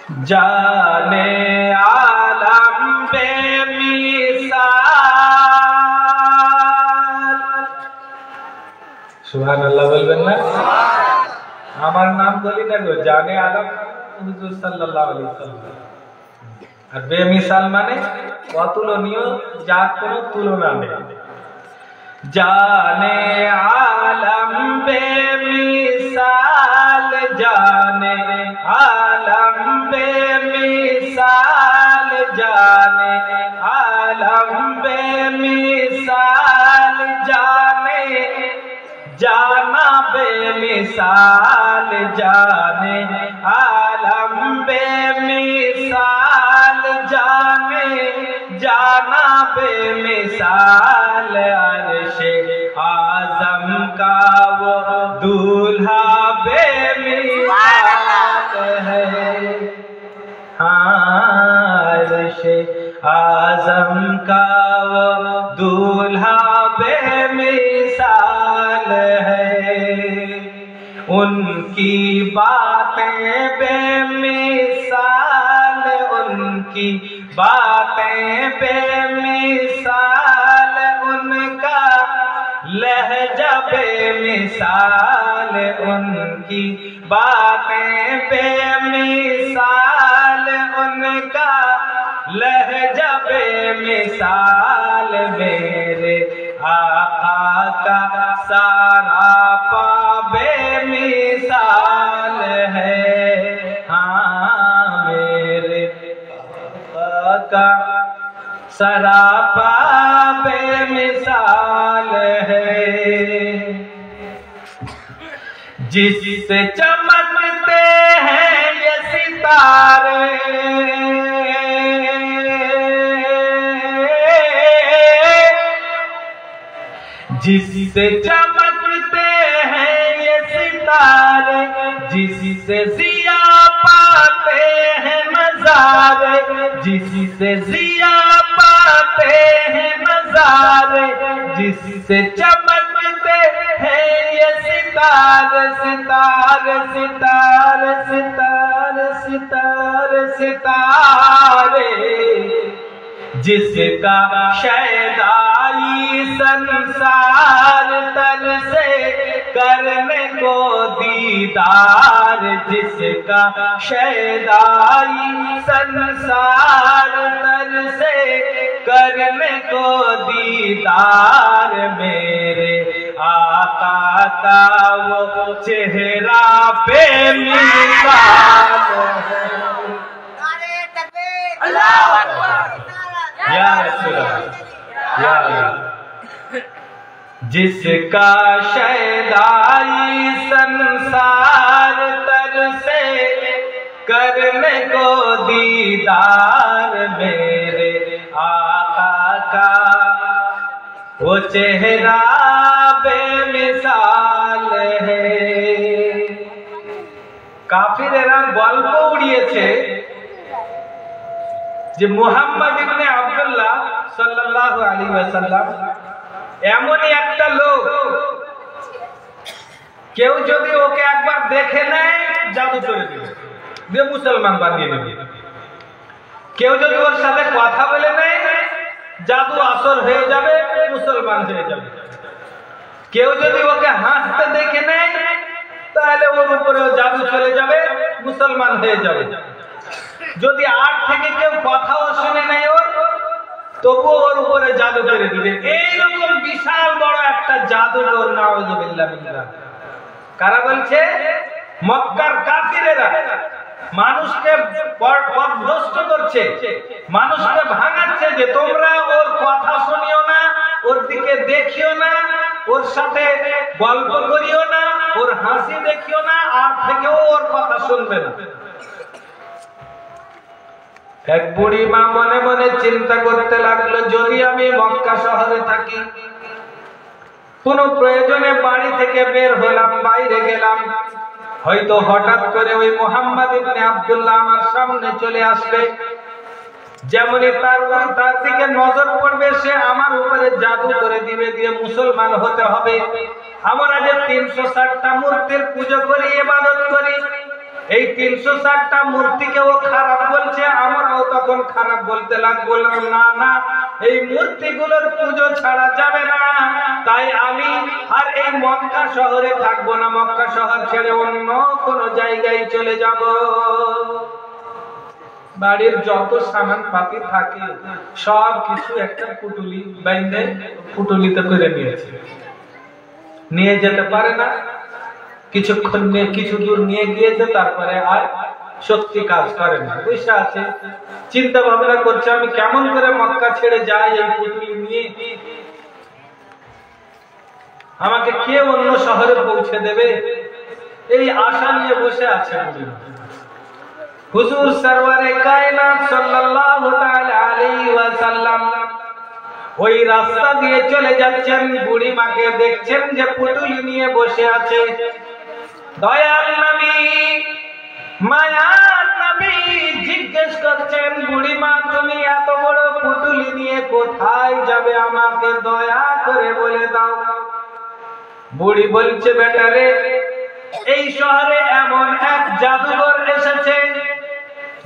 जाने आलम बेमिसाल। सुबहानाल्लाह बोलবেন না? আমার নাম বলি না গো, জানে আলম হুজুর সাল্লাল্লাহু আলাইহি ওয়াসাল্লাম। আর বেমিসাল মানে অতুলনীয়, যার কোনো তুলনা নেই। जाने आलम बेमिसाल, जाने आलम बेमिसाल, जाने आलम बेमिसाल, जाने जाना बेमिसाल, जाने आलम बेमिसाल, जाने जाना बेमिसाल। अर्शे आज़म का वो दूल्हा बेमिसाल है। अर्शे आज़म का वो दूल्हा बेमिसाल है। उनकी बातें बेमिसाल, उनकी बातें बेमिसाल, उनका लहजा बेमिसाल, उनकी बातें बेमिसाल, उनका लहजा बेमिसाल। मेरे आका का सरापा बेमिसाल है। हाँ, मेरे आका का सरापा बेमिसाल है। जिससे चमकते हैं ये सितारे, जिससे चमकते हैं ये सितारे, जिससे जिया पाते हैं नजारे, जिससे जिया पाते हैं नजारे, जिससे चमकते हैं ये सितारे, सितारे सितारे सितारे सितारे सितारे। जिसका शैदाई संसार तर से करने को दीदार, जिसका शैदाई संसार तर से करने को दीदार। मेरे आका का वो चेहरा बेमिसाल है। अल्लाहु अकबर, या रसूल अल्लाह, या अल्लाह। जिसका शैदाई संसार तर से करने को दीदार, मेरे आका का वो चेहरा बेमिसाल है। কাফিরেরা গল্প উড়িয়েছে যে মুহাম্মদ ইবনে আব্দুল্লাহ সাল্লাল্লাহু আলাইহি ওয়াসাল্লাম এমনই একটা লোক, কেউ যদি ওকে একবার দেখে নেয় জাদু করে দিবে, দিয়ে মুসলমান বানিয়ে দেবে। কেউ যদি ওর সাথে কথা বলে নেয় জাদু আসর হয়ে যাবে, মুসলমান হয়ে যাবে। কেউ যদি ওকে হাসতে দেখে নেয় তাহলে ওর উপরে জাদু চলে যাবে, মুসলমান হয়ে যাবে। যদি আর থেকে কেউ কথাও শুনে নেয় ওর, তবুও ওর উপরে জাদু করে দিবে। এইরকম বিশাল বড় একটা জাদুর ওর, নাউযুবিল্লাহ বিল্লাহ। কারা বলছে? মক্কার কাফিরেরা মানুষকে পথভ্রষ্ট করছে, মানুষকে ভাঙাচ্ছে যে তোমরা ওর কথা শুনিও না, ওর দিকে দেখিও না, ওর সাথে গল্প করিও না, ওর হাসি দেখিও না, আর থেকেও ওর কথা শুনবে না। এক বুড়ি মা মনে মনে চিন্তা করতে লাগলো, যদি আমি মক্কা শহরে থাকি, কোন প্রয়োজনে বাড়ি থেকে বের হলাম, বাইরে গেলাম, হয়তো হঠাৎ করে ওই মুহাম্মদ ইবনে আব্দুল্লাহ আমার সামনে চলে আসবে, যেমনই তার দিকে নজর পড়বে সে আমার উপরে জাদু করে দিবে, দিয়ে মুসলমান হতে হবে। আমরা যে 360টা মূর্তির পূজা করি, ইবাদত করি, এই 360টা মূর্তিকে ও খারাপ বলছে, আমরাও তখন খারাপ বলতে বললাম না না, এই মূর্তিগুলোর পুজো ছাড়া যাবে না। তাই আমি আর এই মক্কা শহরে থাকবো না, মক্কা শহর ছেড়ে অন্য কোন জায়গায় চলে যাব। বাড়ির যত সামান পাতি থাকে সব কিছু একটা পুটুলি বাইন্দে পুটুলিতে করে নিয়েছে, নিয়ে যেতে পারে না। কিছুক্ষণ নিয়ে কিছু দূর নিয়ে গিয়েছে, তারপরে আর সত্যি কাজ করে না, বসে আছে, চিন্তা ভাবনা করছে আমি কেমন করে মক্কা ছেড়ে যাই এই পুটুলি নিয়ে, আমাকে কে অন্য শহরে পৌঁছে দেবে, এই আশা নিয়ে বসে আছে। হুজুর সরওয়ারে কায়নাত সাল্লাল্লাহু তাআলা আলাইহি ওয়াসাল্লাম ওই রাস্তা দিয়ে চলে যাচ্ছেন, বুড়ি মাকে দেখছেন যে পুটুলি নিয়ে বসে আছে। দয়াল নবী, মায়ার নবী জিজ্ঞেস করছেন, বুড়ি মা তুমি এত বড় পুটুলি নিয়ে কোথায় যাবে, আমাকে দয়া করে বলে দাও। বুড়ি বলছে, বেটা রে, এই শহরে এমন এক জাদুঘর এসেছে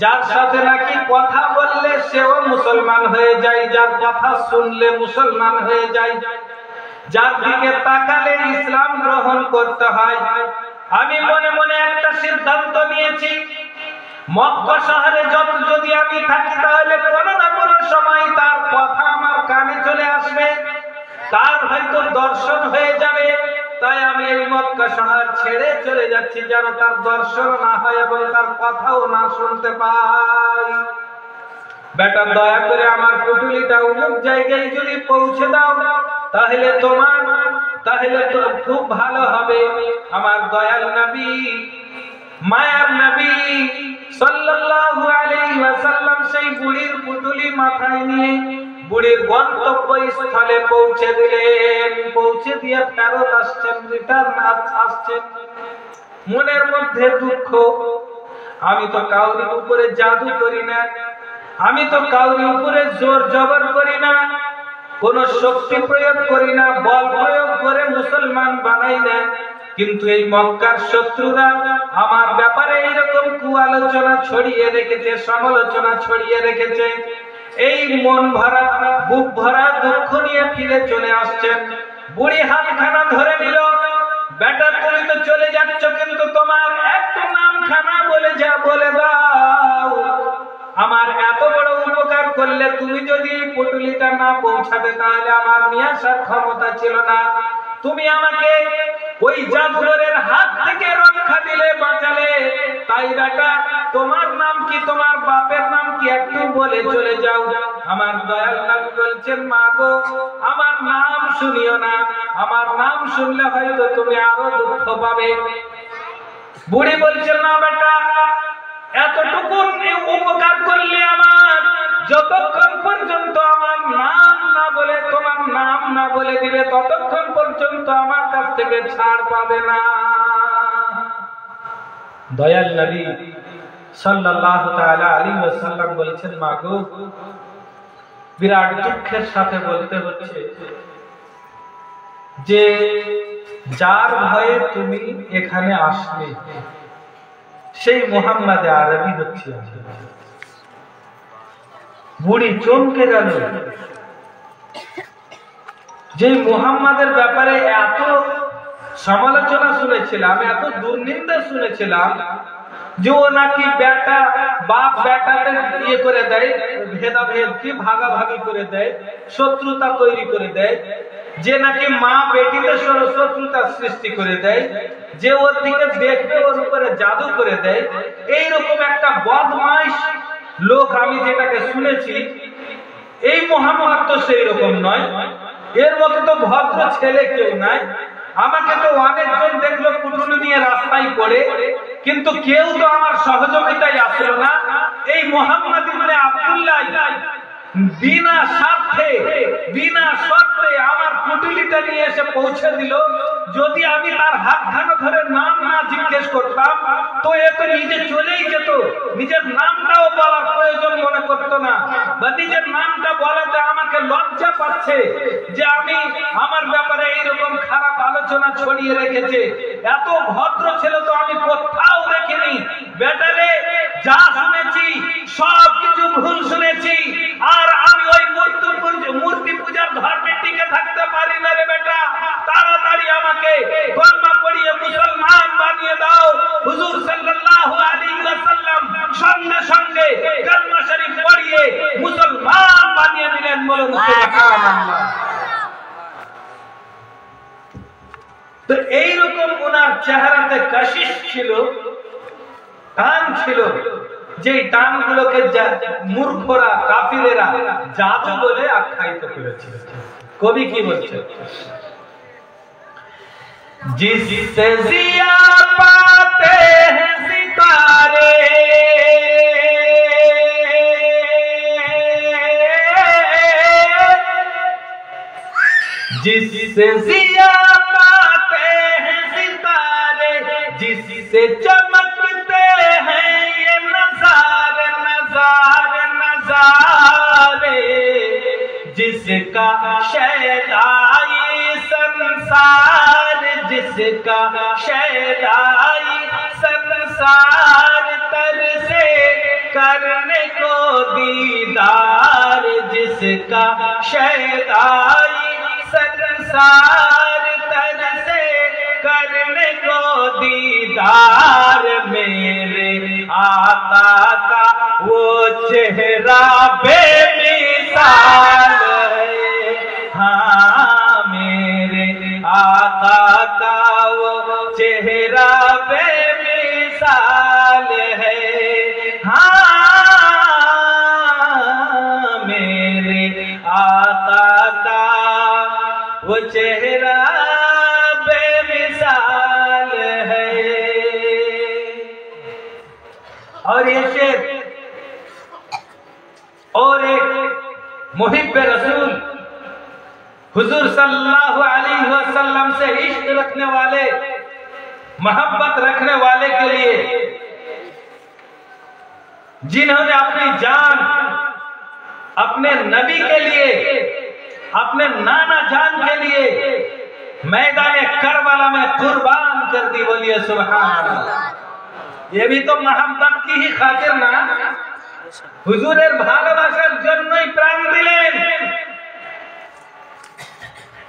যার সাথে নাকি কথা বললে সেও মুসলমান হয়ে যায়, যার কথা শুনলে মুসলমান হয়ে যায়, যার দিকে তাকালে ইসলাম গ্রহণ করতে হয়। আমি মনে মনে একটা সিদ্ধান্ত নিয়েছি, মক্কা শহরে যদি আমি থাকি তাহলে কোনো না কোনো সময় তার কথা আমার কানে চলে আসবে, তার হয়তো দর্শন হয়ে যাবে। তাই আমি এই মক্কা শহর ছেড়ে চলে যাচ্ছি যেন তার দর্শন না হয় এবং তার কথাও না শুনতে পাই। বেটা দয়া করে আমার পুটুলিটা অমুক জায়গায় যদি পৌঁছে দাও তাহলে তো খুব ভালো হবে। আমার দয়াল নবী, মায়ার নবী সাল্লাল্লাহু আলাইহি ওয়াসাল্লাম সেই বুড়ির পুটুলি মাথায় নিয়ে বুড়ির গন্তব্য স্থলে পৌঁছে দিলেন। পৌঁছে দিয়ে ফেরত আসছেন, রিটার্ন আসছেন, মনের মধ্যে দুঃখ। আমি তো কাউরি উপরে জাদু করি না, আমি তো কাউরি উপরে জোর জবর করি না, কোন শক্তি প্রয়োগ করি না, বল প্রয়োগ করে মুসলমান বানাই না। কিন্তু এই মক্কার শত্রুরা আমার ব্যাপারে এইরকম কুআলোচনা ছড়িয়ে রেখেছে, সমালোচনা ছড়িয়ে রেখেছে। এই মন ভরা বুক ভরা দুঃখ নিয়ে ফিরে চলে আসছেন। বুড়ি হাতখানা ধরে নিল, বেটা তুমি তো চলে যাচ্ছ, কিন্তু তোমার একটা নামখানা বলে দাও। আমার এত বড় উপকার করলে তুমি যদি পুটুলিটা না পৌঁছাবে তাহলে আমার নিয়ে আসার ক্ষমতা ছিল না। তুমি আমাকে ওই জাদুঘরের হাত থেকে রক্ষা দিলে, বাঁচালে। তাই বেটা তোমার নাম কি, তোমার বাপের নাম কি একটু বলে চলে যাও। আমার দয়াল নবী বলছেন, মা গো আমার নাম শুনিও না, আমার নাম শুনলে হয়তো তুমি আরো দুঃখ পাবে। বুড়ি বলছেন, না বেটা এতটুকু উপকার করলে আমার, যতক্ষণ পর্যন্ত আমার নাম না বলে, তোমার নাম না বলে দিবে, ততক্ষণ পর্যন্ত আমার কাছ থেকে ছাড় পাবে না। দয়াল নবী সাল্লাল্লাহু তাআলা আলাইহি ওয়াসাল্লাম বলেছেন, মা গো বিরাট দুঃখের সাথে বলতে হচ্ছে যে যার ভয়ে তুমি এখানে আসলে সেই মুহাম্মদ আরবি হচ্ছে। বুড়ি চমকে গেল, যে মুহাম্মাদের ব্যাপারে এত সমালোচনা শুনেছিলাম, এত দুর্নিন্দা শুনেছিলাম যে ও নাকি বেটা বাপ বেটাতে ইয়ে করে দেয়, ভেদাভেদ কি ভাগাভাগি করে দেয়, শত্রুতা তৈরি করে দেয়, যে নাকি মা বেটিতে শত্রুতা সৃষ্টি করে দেয়, যে ওর দিকে দেখবে ওর উপরে জাদু করে দেয়, এইরকম একটা বদমাইশ লোক আমি যেটাকে শুনেছি। এই মুহাম্মদ তো সেই রকম নয়, এর মতো তো ভদ্র ছেলে কেউ নাই। আমাকে তো অনেকজন দেখলো পুটুলি নিয়ে রাস্তায় পড়ে, কিন্তু কেউ তো আমার সহযোগিতায় আসলো না। এই মুহাম্মদ ইবনে আব্দুল্লাহ বিনা শর্তে আমার পুটুলিটা নিয়ে এসে পৌঁছে দিল। যদি আমি তার হাতখানা ধরে নাম না জিজ্ঞেস করতাম তো এ তো নিজে চলেই যেত, নিজের নামটাও বলার প্রয়োজন মনে করতো না, বা নিজের নামটা বলাতে আমাকে লজ্জা পাচ্ছে যে আমি আমার ব্যাপারে এইরকম খারাপ আলোচনা ছড়িয়ে রেখেছে। এত ভদ্র ছিল তো আমি কোথাও দেখিনি। বেটারে যা শুনেছি সব কিছু ভুল শুনেছি, আর আমি ওই মূর্তি পূজার ধর্মে টিকে থাকতে পারি না রে বেটা। তাড়াতাড়ি আমাকে কলমা পড়িয়ে মুসলমান বানিয়ে দাও। হুজুর সাল্লাল্লাহু আলাইহি ওয়াসাল্লাম সঙ্গে সঙ্গে কলমা শরীফ পড়িয়ে মুসলমান বানিয়ে দিলেন। বলুন সুবহানাল্লাহ। তো এইরকম ওনার চেহারাতে কাশিশ ছিল, টান ছিল, যে টানগুলোকে মূর্খরা কাফিরেরা জাদু বলে আখ্যায়িত করেছিল। কবি কি বলছে? जिससे जिया पाते हैं सितारे, जिससे जिया पाते हैं सितारे, जिससे चमकते हैं ये नजारे नजारे नजारे, जिसका शैदाई संसार, जिसका शैदाई संसार तरसे करने को दीदार, जिसका शैदाई संसार तरसे करने को दीदार, मेरे आका का वो चेहरा बेमिसाल है। हाँ मेरे आका का वो चेहरा बेमिसाल है। हाँ मेरे आका का वो चेहरा बेमिसाल है। और ये शेर और एक मुहिब्बे रसूल हुजूर सल्लल्लाहु अलैहि वसल्लम से इश्क रखने वाले, मोहब्बत रखने वाले के लिए, जिन्होंने अपनी जान अपने नबी के लिए, अपने नाना जान के लिए मैदान करबला में कुर्बान कर दी। बोलिए सुभान अल्लाह। ये भी तो मोहब्बत की ही खातिर ना, हुजूरेर भालोबासार जन्यई प्राण दिलेन,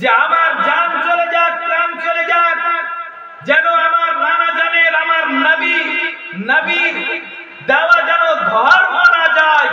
যে আমার জান চলে যাক, প্রাণ চলে যাক, যেন আমার নানা জানের, আমার নবীর দেওয়া যেন ধর্ম না যায়,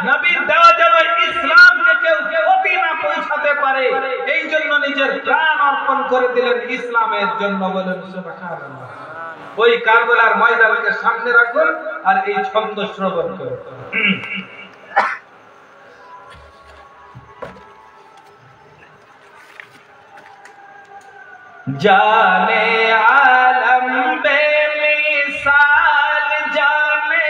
নবীর দেওয়া যেন ইসলামকে কেউ ক্ষতি না পৌঁছাতে পারে, এই জন্য নিজের প্রাণ অর্পণ করে দিলেন ইসলামের জন্য। বলেন সুবহানাল্লাহ। ওই কারবালার ময়দানকে সামনে রাখুন আর এই ছন্দ শ্রবণ করুন। जाने आलम बेमिसाल, जाने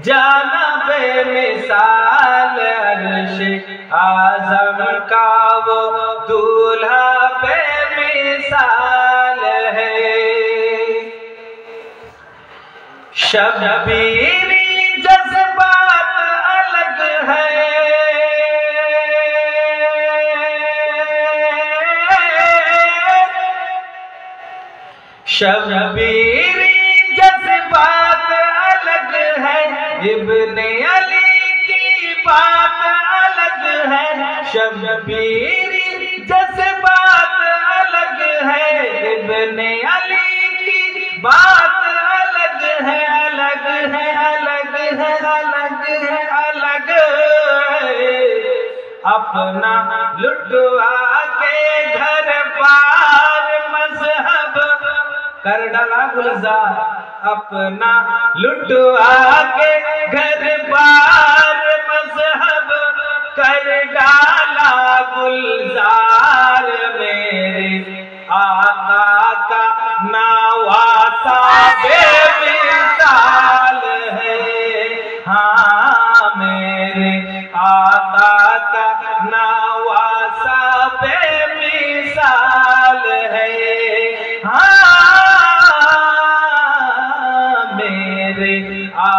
जाना बेमिसाल, अर्श आज़म का वो दूल्हा बेमिसाल है। शब्बीरी जज्बात अलग है, शब्बीरी जज्बात अलग है, इब्ने अली की बात अलग है। शब्बीरी जज्बात अलग है, इब्ने अली की बात अलग है, अलग है, अलग है, अलग है, अलग है। अपना लुटवा के घर पार मजहब कर डाला गुलजार, अपना लुटवा के घर बार मजहब कर डाला गुलजार, मेरे आका का नवासा बेमिसाल है। हाँ मेरे आका का नवासा बेमिसाल है। हाँ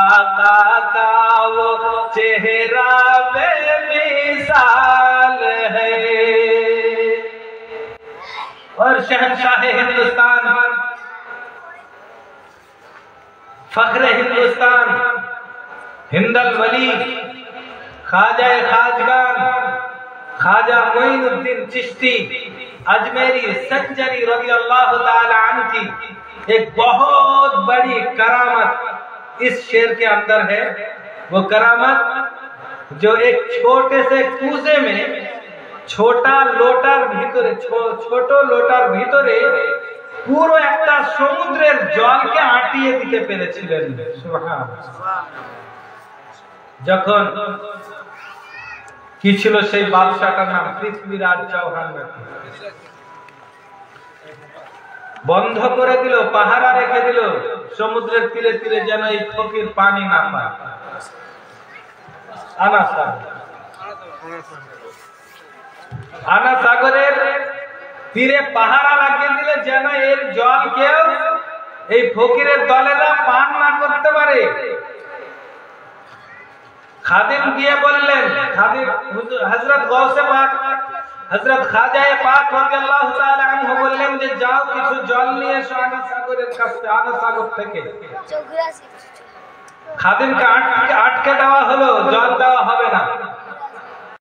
आका का वो चेहरा बेमिसाल है। और शहंशाह हिंदुस्तान, फख्र हिंदुस्तान, हिंदल वली, ख्वाजा खाजगान, ख्वाजा मोइनुद्दीन चिश्ती अजमेरी संजरी रज़ी अल्लाह ताला अन्हु की एक बहुत बड़ी करामत इस शेर के अंदर है। वो करामत जो एक छोटे से कूजे में छोटा लोटार भीतरे ছোট লোটার ভিতরে পুরো একটা সমুদ্রের জলকে আটিয়ে দিতে পেরেছিলেন। সুবহানাল্লাহ। যখন কি ছিল সেই বাদশাটার নাম পৃথ্বীরাজ চৌহান। বন্ধ করে দিল, পাহারা রেখে দিল সমুদ্রের তীরে তীরে যেন এই ফকির পানি না পায়। আনা সাগরের তীরে পাহারা লাগিয়ে দিলে যেন এর জল কেউ এই ফকিরের দলেরা পান না করতে পারে। খাদিম গিয়ে বললেন, খাদিম হযরত গৌসে পাক হযরত খাজায়ে পাক রাদিয়াল্লাহু তাআলা আনহু বললেন যে যাও কিছু জল নিয়ে এসো আনা সাগরের কাছে, আনা সাগর থেকে। খাদিমকে আটকে দেওয়া হলো, জল দেওয়া হবে না।